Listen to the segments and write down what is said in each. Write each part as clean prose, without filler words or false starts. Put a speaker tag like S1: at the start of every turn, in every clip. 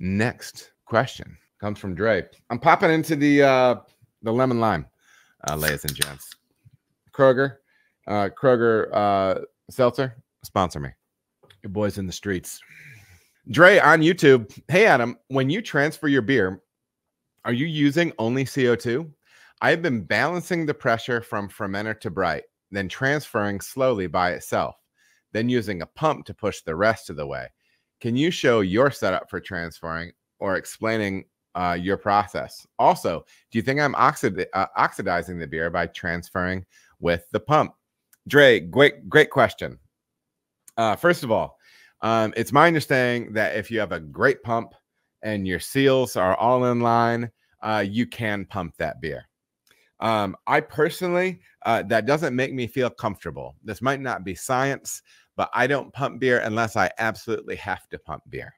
S1: Next question comes from Dre. I'm popping into the lemon lime, ladies and gents. Kroger Seltzer, sponsor me. Your boys in the streets. Dre on YouTube. Hey, Adam, when you transfer your beer, are you using only CO2? I've been balancing the pressure from fermenter to bright, then transferring slowly by itself, then using a pump to push the rest of the way. Can you show your setup for transferring or explaining your process? Also, do you think I'm oxidizing the beer by transferring with the pump? Dre, great question. First of all, it's my understanding that if you have a great pump and your seals are all in line, you can pump that beer. I personally, that doesn't make me feel comfortable. This might not be science, but I don't pump beer unless I absolutely have to pump beer.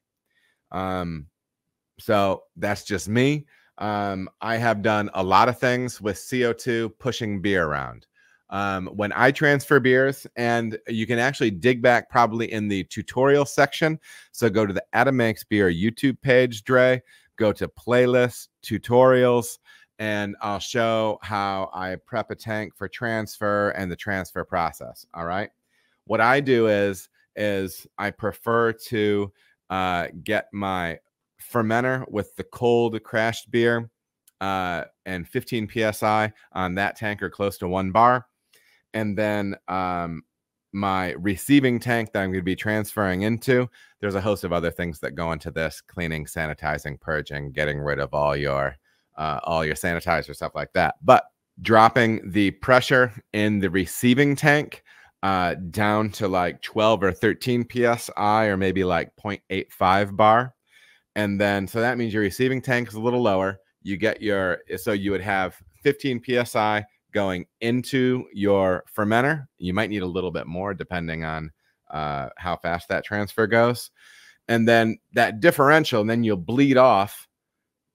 S1: So that's just me. I have done a lot of things with CO2 pushing beer around. When I transfer beers, and you can actually dig back probably in the tutorial section. So go to the Adam Makes Beer YouTube page, Dre, go to playlists, tutorials, and I'll show how I prep a tank for transfer and the transfer process. All right. What I do is I prefer to get my fermenter with the cold crashed beer and 15 PSI on that tank or close to 1 bar. And then my receiving tank that I'm going to be transferring into, there's a host of other things that go into this: cleaning, sanitizing, purging, getting rid of all your sanitizer, stuff like that. But dropping the pressure in the receiving tank down to like 12 or 13 PSI, or maybe like 0.85 bar. And then, so that means your receiving tank is a little lower. You get so you would have 15 PSI going into your fermenter. You might need a little bit more depending on how fast that transfer goes. And then that differential, and then you'll bleed off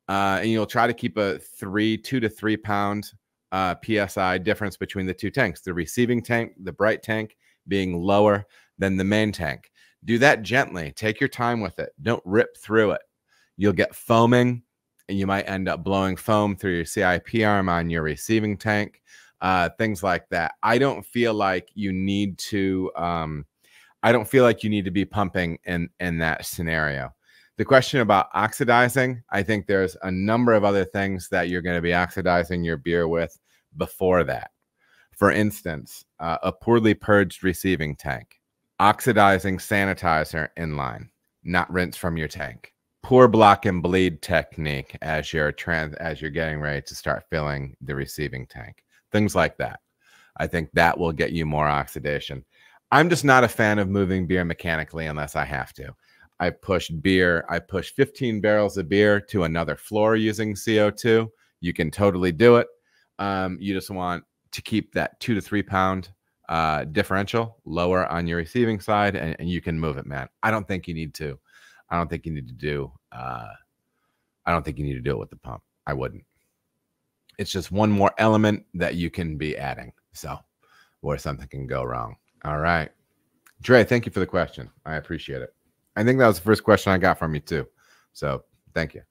S1: and you'll try to keep a 2 to 3 pound PSI difference between the two tanks. The receiving tank, the bright tank, being lower than the main tank. Do that gently. Take your time with it. Don't rip through it. You'll get foaming, and you might end up blowing foam through your CIP arm on your receiving tank, things like that. I don't feel like you need to. I don't feel like you need to be pumping in that scenario. The question about oxidizing, I think there's a number of other things that you're going to be oxidizing your beer with before that. For instance, a poorly purged receiving tank, oxidizing sanitizer in line, not rinse from your tank. Poor block and bleed technique as you're getting ready to start filling the receiving tank. Things like that. I think that will get you more oxidation. I'm just not a fan of moving beer mechanically unless I have to. I push 15 barrels of beer to another floor using CO2. You can totally do it. You just want to keep that 2 to 3 pound differential lower on your receiving side, and you can move it, man. I don't think you need to. I don't think you need to do it with the pump. I wouldn't. It's just one more element that you can be adding. So, where something can go wrong. All right. Dre, thank you for the question. I appreciate it. I think that was the first question I got from you too. So, thank you.